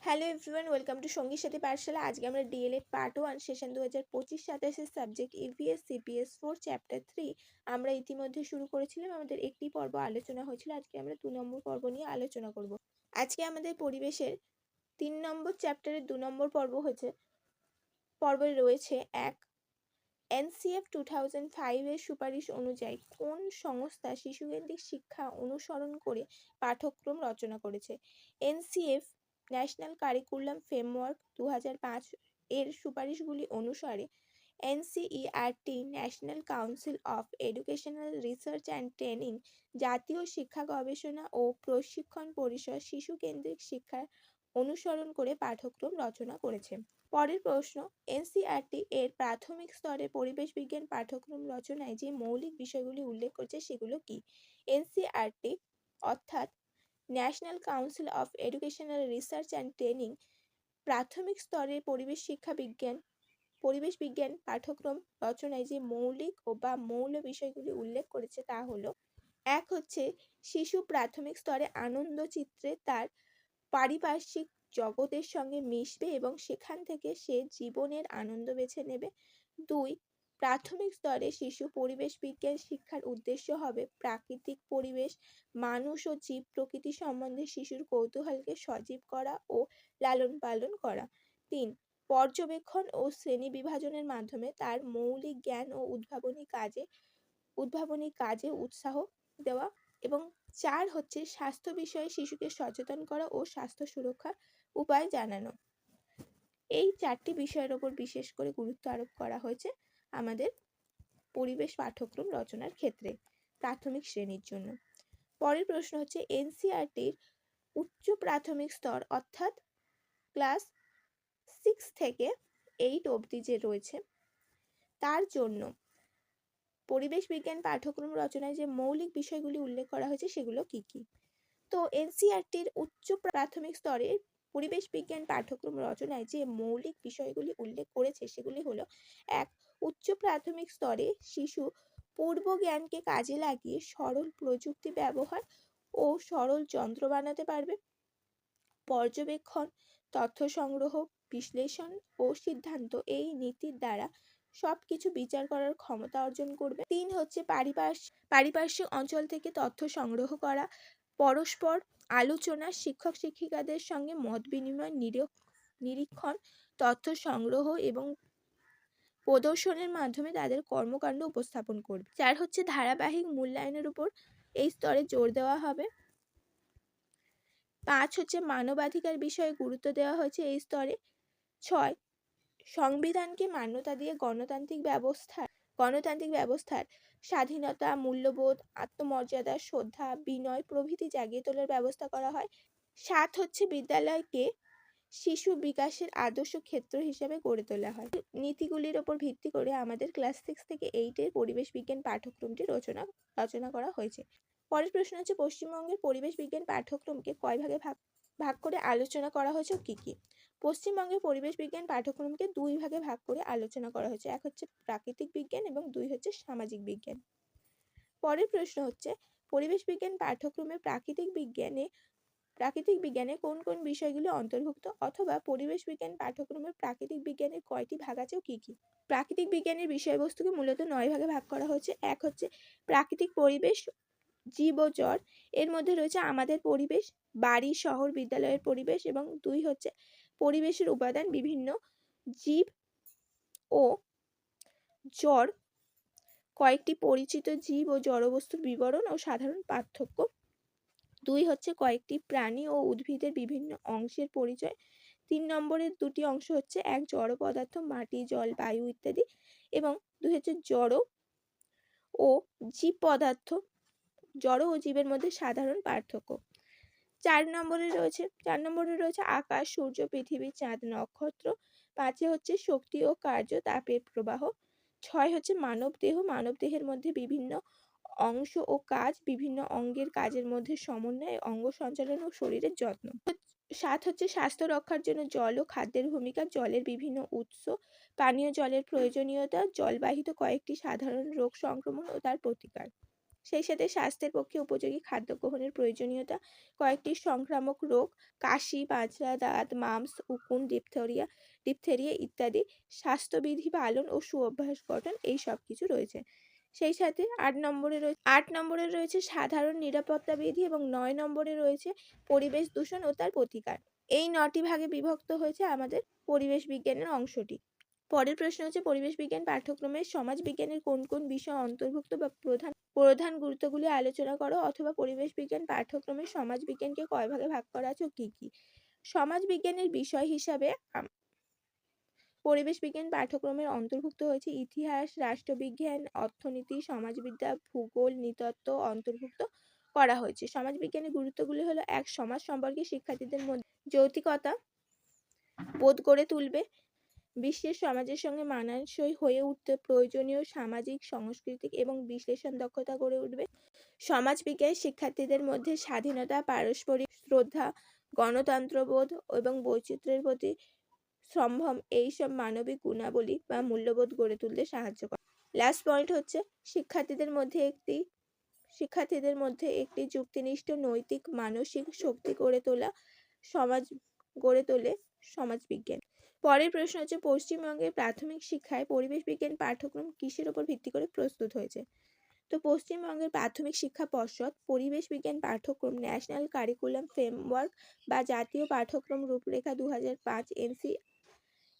Hello everyone, welcome to সঙ্গীর সাথে পাঠশালা। আজকে আমরা DElEd part 1 session 2025-27 subject EVS CPS 4 chapter 3 আমরা ইতিমধ্যে শুরু করেছিলাম। আমাদের একটি পর্ব আলোচনা হয়েছিল, আজকে আমরা 2 নম্বর পর্ব নিয়ে আলোচনা করব। আজকে আমাদের পরিবেশের 3 নম্বর চ্যাপ্টারের 2 নম্বর পর্বে রয়েছে এক, এনসিএফ 2005 এর সুপারিশ অনুযায়ী কোন সংস্থা শিশুকেন্দ্রিক শিক্ষা অনুসরণ করে পাঠ্যক্রম রচনা করেছে? এনসিএফ ন্যাশনাল কারিকুলাম ফ্রেমওয়ার্ক 2005 এর সুপারিশগুলি অনুসারে NCERT national council of educational research and training জাতীয় শিক্ষা গবেষণা ও প্রশিক্ষণ পরিষদ শিশু কেন্দ্রিক শিক্ষার অনুসরণ করে পাঠ্যক্রম রচনা করেছে। পরের প্রশ্ন, এনসিইআরটি এর প্রাথমিক স্তরে পরিবেশ বিজ্ঞান পাঠ্যক্রম রচনায় যে মৌলিক বিষয়গুলি উল্লেখ করছে সেগুলো কি? এনসিইআরটি অর্থাৎ national council of educational research and training প্রাথমিক স্তরে পরিবেশ বিজ্ঞান পাঠ্যক্রম রচনায় যে মৌলিক বা মৌল বিষয়গুলি উল্লেখ করেছে তা হলো, এক হচ্ছে শিশু প্রাথমিক স্তরে আনন্দ চিত্রে তার পারিপার্শ্বিক জগতের সঙ্গে মিশবে এবং সেখান থেকে সে জীবনের আনন্দ বেছে নেবে। 2, প্রাথমিক স্তরে শিশু পরিবেশ বিজ্ঞান শিক্ষার উদ্দেশ্য হবে প্রাকৃতিক পরিবেশ, মানুষ ও জীব প্রকৃতি সম্বন্ধে শিশুর কৌতূহলকে সজীব করা ও লালন পালন করা। 3, পর্যবেক্ষণ ও শ্রেণী বিভাজনের মাধ্যমে তার মৌলিক জ্ঞান ও উদ্ভাবনী কাজে উৎসাহ দেওয়া। এবং 4 হচ্ছে স্বাস্থ্য বিষয়ে শিশুকে সচেতন করা ও স্বাস্থ্য সুরক্ষার উপায় জানানো। এই 4টি বিষয়ের ওপর বিশেষ করে গুরুত্ব আরোপ করা হয়েছে আমাদের পরিবেশ পাঠ্যক্রম রচনার ক্ষেত্রে প্রাথমিক শ্রেণীর জন্য। পরের প্রশ্ন হচ্ছে, এনসিইআরটির উচ্চ প্রাথমিক স্তর অর্থাৎ ক্লাস 6 থেকে 8 অবধি যে রয়েছে তার জন্য পরিবেশ বিজ্ঞান পাঠ্যক্রম রচনায় যে মৌলিক বিষয়গুলি উল্লেখ করা হয়েছে সেগুলো কি কি? তো এনসিইআরটির উচ্চ প্রাথমিক স্তরের পরিবেশ বিজ্ঞান পাঠ্যক্রম রচনায় যে মৌলিক বিষয়গুলি উল্লেখ করেছে সেগুলি হলো, এক, উচ্চ প্রাথমিক স্তরে শিশু পূর্ব জ্ঞানকে কাজে লাগিয়ে সরল প্রযুক্তি ব্যবহার ও সরল যন্ত্র বানাতে পারবে। পর্যবেক্ষণ, তথ্য সংগ্রহ, বিশ্লেষণ ও সিদ্ধান্ত এই নীতির দ্বারা সবকিছু বিচার করার ক্ষমতা অর্জন করবে। 3 হচ্ছে পারিপার্শ্বিক অঞ্চল থেকে তথ্য সংগ্রহ করা, পরস্পর আলোচনা, শিক্ষক শিক্ষিকাদের সঙ্গে মত বিনিময়, নিরীক্ষণ, তথ্য সংগ্রহ এবং প্রদর্শনের মাধ্যমে তাদের কর্মকাণ্ড উপস্থাপন করবে। 4 হচ্ছে ধারাবাহিক মূল্যায়নের উপর এই স্তরে জোর দেওয়া হবে। 5 হচ্ছে মানবাধিকার বিষয়ে গুরুত্ব দেওয়া হয়েছে এই স্তরে। 6, সংবিধানকে মান্যতা দিয়ে গণতান্ত্রিক ব্যবস্থার স্বাধীনতা, মূল্যবোধ, আত্মমর্যাদা, শ্রদ্ধা, বিনয় প্রভৃতি জাগিয়ে তোলার ব্যবস্থা করা হয়। 7 হচ্ছে বিদ্যালয়কে শিশু বিকাশের আদর্শ ক্ষেত্র হিসেবে গড়ে তোলা হয়। নীতিগুলির ওপর ভিত্তি করে আমাদের ক্লাস 6 থেকে 8 এর পরিবেশ বিজ্ঞান পাঠ্যক্রমটি রচনা করা হয়েছে। পরের প্রশ্ন হচ্ছে, পশ্চিমবঙ্গের পরিবেশ বিজ্ঞান পাঠ্যক্রমকে কয় ভাগে ভাগ করে আলোচনা করা হয়েছে কি কি? পশ্চিমবঙ্গের পরিবেশ বিজ্ঞান পাঠ্যক্রমকে 2 ভাগে ভাগ করে আলোচনা করা হয়েছে। এক হচ্ছে প্রাকৃতিক বিজ্ঞান এবং 2 হচ্ছে সামাজিক বিজ্ঞান। পরের প্রশ্ন হচ্ছে, পরিবেশ বিজ্ঞান পাঠ্যক্রমে প্রাকৃতিক বিজ্ঞানে কোন কোন বিষয়গুলি অন্তর্ভুক্ত, অথবা পরিবেশ বিজ্ঞান পাঠ্যক্রমে প্রাকৃতিক বিজ্ঞানের কয়টি ভাগ আছে ও কি কি? প্রাকৃতিক বিজ্ঞানের বিষয়বস্তুকে মূলত 9 ভাগে ভাগ করা হয়েছে। এক হচ্ছে প্রাকৃতিক পরিবেশ, জীব ও জড়, এর মধ্যে রয়েছে আমাদের পরিবেশ, বাড়ি, শহর, বিদ্যালয়ের পরিবেশ, এবং 2 হচ্ছে পরিবেশের উপাদান, বিভিন্ন জীব ও জড়, কয়েকটি পরিচিত জীব ও জড়বস্তুর বিবরণ ও সাধারণ পার্থক্য। 2 হচ্ছে কয়েকটি প্রাণী ও উদ্ভিদের বিভিন্ন অংশের পরিচয়। 3 নম্বরের 2টি অংশ হচ্ছে, এক, জড় পদার্থ, মাটি, জল, বায়ু ইত্যাদি, এবং 2 হচ্ছে জড় ও জীব পদার্থ, জড় ও জীবের মধ্যে সাধারণ পার্থক্য। 4 নম্বরে রয়েছে আকাশ, সূর্য, পৃথিবী, চাঁদ, নক্ষত্র। 5 হচ্ছে শক্তি ও কার্য, তাপের প্রবাহ। 6 হচ্ছে মানব দেহের মধ্যে বিভিন্ন অংশ ও কাজ, বিভিন্ন অঙ্গের কাজের মধ্যে সমন্বয়, অঙ্গ সঞ্চালন ও শরীরের যত্ন। 7 হচ্ছে স্বাস্থ্য রক্ষার জন্য জল ও খাদ্যের ভূমিকা, জলের বিভিন্ন উৎস, পানীয় জলের প্রয়োজনীয়তা, জলবাহিত কয়েকটি সাধারণ রোগ সংক্রমণ ও তার প্রতিকার। সেই সাথে স্বাস্থ্যের পক্ষে উপযোগী খাদ্য গ্রহণের প্রয়োজনীয়তা, কয়েকটি সংক্রামক রোগ, কাশি, বাজরা, দাঁত, মাম্পস, উকুন, ডিপথেরিয়া ইত্যাদি, স্বাস্থ্যবিধি পালন ও সুঅভ্যাস গঠন, এই সব কিছু রয়েছে। সেই সাথে 8 নম্বরে রয়েছে সাধারণ নিরাপত্তা বিধি এবং 9 নম্বরে রয়েছে পরিবেশ দূষণ ও তার প্রতিকার। এই 9টি ভাগে বিভক্ত হয়েছে আমাদের পরিবেশ বিজ্ঞানের অংশটি। পরের প্রশ্ন হচ্ছে পরিবেশ বিজ্ঞান পাঠ্যক্রমে সমাজ বিজ্ঞানের কোন কোন বিষয় অন্তর্ভুক্ত বা প্রধান গুরুত্বগুলি আলোচনা করো, অথবা পরিবেশ বিজ্ঞান পাঠ্যক্রমে সমাজ বিজ্ঞানকে কয় ভাগে ভাগ করা আছে ও কি কি। সমাজ বিজ্ঞানের বিষয় হিসাবে পরিবেশ বিজ্ঞান পাঠ্যক্রমের অন্তর্ভুক্ত হয়েছে ইতিহাস, রাষ্ট্রবিজ্ঞান, অর্থনীতি, সমাজবিদ্যা, ভূগোল, নৃতত্ত্ব অন্তর্ভুক্ত করা হয়েছে। সমাজ বিজ্ঞানের গুরুত্বগুলি হলো: 1. সমাজ সম্পর্কে শিক্ষার্থীদের মধ্যে যৌক্তিকতা বোধ গড়ে তুলবে। বিশ্বের সমাজের সঙ্গে মানানসই হয়ে উঠতে প্রয়োজনীয় সামাজিক, সাংস্কৃতিক এবং বিশ্লেষণ দক্ষতা গড়ে উঠবে। সমাজবিজ্ঞান শিক্ষার্থীদের মধ্যে স্বাধীনতা, পারস্পরিক শ্রদ্ধা, গণতন্ত্রবোধ এবং বৈচিত্র্যের প্রতি সম্ভ্রম, এইসব মানবিক গুণাবলী বা মূল্যবোধ গড়ে তুলতে সাহায্য করে। লাস্ট পয়েন্ট হচ্ছে শিক্ষার্থীদের মধ্যে একটি যুক্তিনিষ্ঠ, নৈতিক, মানসিক শক্তি গড়ে তোলে সমাজবিজ্ঞান। পরের প্রশ্ন হচ্ছে পশ্চিমবঙ্গের প্রাথমিক শিক্ষায় পরিবেশ বিজ্ঞান পাঠ্যক্রম কিসের উপর ভিত্তি করে প্রস্তুত হয়েছে। তো পশ্চিমবঙ্গের প্রাথমিক শিক্ষা পর্ষদ পরিবেশ বিজ্ঞান পাঠ্যক্রম ন্যাশনাল কারিকুলাম ফ্রেমওয়ার্ক বা জাতীয় পাঠ্যক্রম রূপরেখা 2005,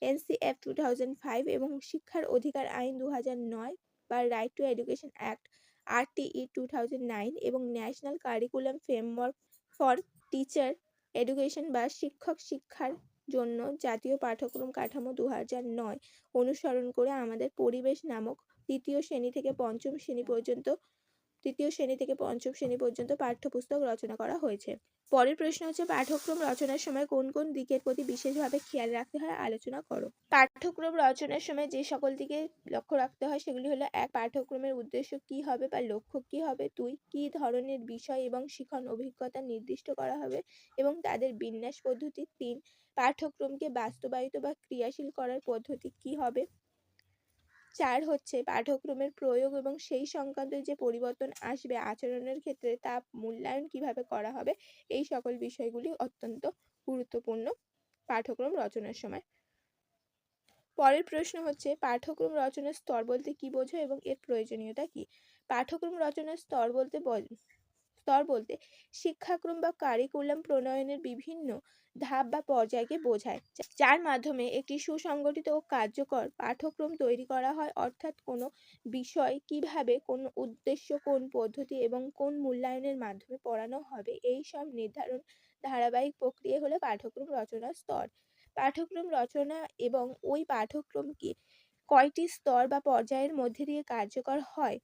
NCF 2005 এবং শিক্ষার অধিকার আইন 2009 বা right two education act RTE 2009 এবং national curriculum framework for teacher education বা শিক্ষক শিক্ষার জন্য জাতীয় পাঠ্যক্রম কাঠামো 2009 অনুসরণ করে আমাদের পরিবেশ নামক তৃতীয় শ্রেণী থেকে পঞ্চম শ্রেণী পর্যন্ত পাঠ্যপুস্তক রচনা করা হয়েছে। পরের প্রশ্ন হচ্ছে পাঠ্যক্রম রচনার সময় কোন কোন দিকের প্রতি বিশেষভাবে খেয়াল রাখতে হয় আলোচনা করো। পাঠ্যক্রম রচনার সময় যে সকল দিকে লক্ষ্য রাখতে হয় সেগুলি হলো: 1. পাঠ্যক্রমের উদ্দেশ্য কি হবে বা লক্ষ্য কি হবে। 2. কি ধরনের বিষয় এবং শিখন অভিজ্ঞতা নির্দিষ্ট করা হবে এবং তাদের বিন্যাস পদ্ধতি। 3. পাঠ্যক্রমকে বাস্তবায়িত বা ক্রিয়াশীল করার পদ্ধতি কি হবে। 4 হচ্ছে পাঠ্যক্রমের প্রয়োগ এবং সেই সংক্রান্ত যে পরিবর্তন আসবে আচরণের ক্ষেত্রে তা মূল্যায়ন কিভাবে করা হবে। এই সকল বিষয়গুলি অত্যন্ত গুরুত্বপূর্ণ পাঠ্যক্রম রচনার সময়। পরের প্রশ্ন হচ্ছে পাঠ্যক্রম রচনার স্তর বলতে কি বোঝো এবং এর প্রয়োজনীয়তা কি। পাঠ্যক্রম রচনার স্তর বলতে শিক্ষাক্রম বা কারিকুলাম প্রণয়নের বিভিন্ন ধাপ বা পর্যায়কে বোঝায়, যার মাধ্যমে একটি সুসংগঠিত ও কার্যকর পাঠ্যক্রম তৈরি করা হয়। অর্থাৎ কোনো বিষয় কিভাবে, কোন উদ্দেশ্য, কোন পদ্ধতি এবং কোন মূল্যায়নের মাধ্যমে পড়ানো হবে, এই সব নির্ধারণ ধারাবাহিক প্রক্রিয়া হলো পাঠ্যক্রম রচনার স্তর। পাঠ্যক্রম রচনা এবং ওই পাঠ্যক্রমকে কয়টি স্তর বা পর্যায়ের মধ্যে দিয়ে কার্যকর হয়,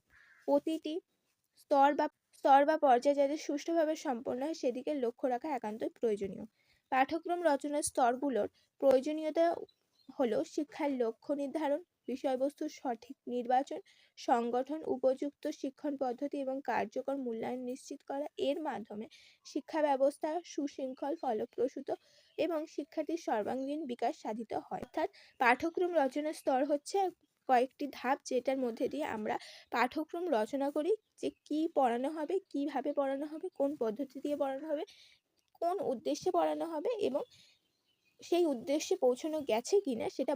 প্রতিটি স্তর বা পর্যায়ে যাতে সুষ্ঠুভাবে সম্পন্ন হয় সেদিকে লক্ষ্য রাখা একান্তই প্রয়োজনীয়। পাঠ্যক্রম রচনার স্তরগুলোর প্রয়োজনীয়তা হলো: শিক্ষার লক্ষ্য নির্ধারণ, বিষয়বস্তুর সঠিক নির্বাচন, সংগঠন, উপযুক্ত শিক্ষণ পদ্ধতি এবং কার্যকর মূল্যায়ন নিশ্চিত করা। এর মাধ্যমে শিক্ষা ব্যবস্থা সুশৃঙ্খল, ফলপ্রসূ এবং শিক্ষার্থীর সর্বাঙ্গীন বিকাশ সাধিত হয়। অর্থাৎ পাঠ্যক্রম রচনার স্তর হচ্ছে কয়েকটি ধাপ যেটার মধ্যে দিয়ে আমরা পাঠ্যক্রম রচনা করি, যে কি পড়ানো হবে, কিভাবে পড়ানো হবে, কোন পদ্ধতি দিয়ে পড়ানো হবে, কোন উদ্দেশ্যে পড়ানো হবে এবং সেই উদ্দেশ্যে পৌঁছানো গেছে কিনা সেটা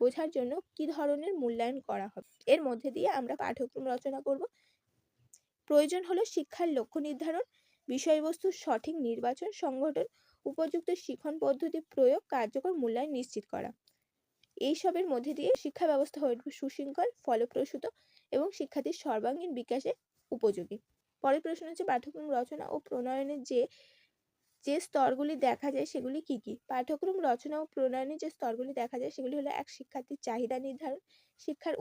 বোঝার জন্য কি ধরনের মূল্যায়ন করা হবে। এর মধ্যে দিয়ে আমরা পাঠ্যক্রম রচনা করব। প্রয়োজন হলো শিক্ষার লক্ষ্য নির্ধারণ, বিষয়বস্তুর সঠিক নির্বাচন, সংগঠন, উপযুক্ত শিক্ষণ পদ্ধতি প্রয়োগ, কার্যকর মূল্যায়ন নিশ্চিত করা। এইসবের মধ্যে দিয়ে শিক্ষা ব্যবস্থা হয়ে উঠবে সুশৃঙ্খল, ফলপ্রসূ এবং শিক্ষার্থীর সর্বাঙ্গীন বিকাশে উপযোগী। পরের প্রশ্ন হচ্ছে পাঠ্যক্রম রচনা ও প্রণয়নের যে স্তরগুলি দেখা যায় সেগুলি কি কি। পাঠ্যক্রম রচনা ও প্রণয়নের যে স্তরগুলি দেখা যায় সেগুলি হলো: 1. শিক্ষার্থীর চাহিদা নির্ধারণ, শিক্ষার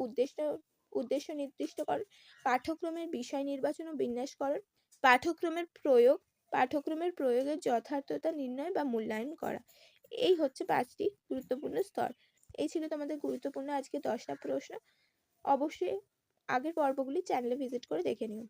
উদ্দেশ্য নির্দিষ্টকরণ, পাঠ্যক্রমের বিষয় নির্বাচন ও বিন্যাসকরণ, পাঠ্যক্রমের প্রয়োগের যথার্থতা নির্ণয় বা মূল্যায়ন করা। এই হচ্ছে 5টি গুরুত্বপূর্ণ স্তর। এই ছিল তোমাদের গুরুত্বপূর্ণ আজকে 10টা প্রশ্ন। অবশ্যই আগের পর্বগুলি চ্যানেলে ভিজিট করে দেখে নিও।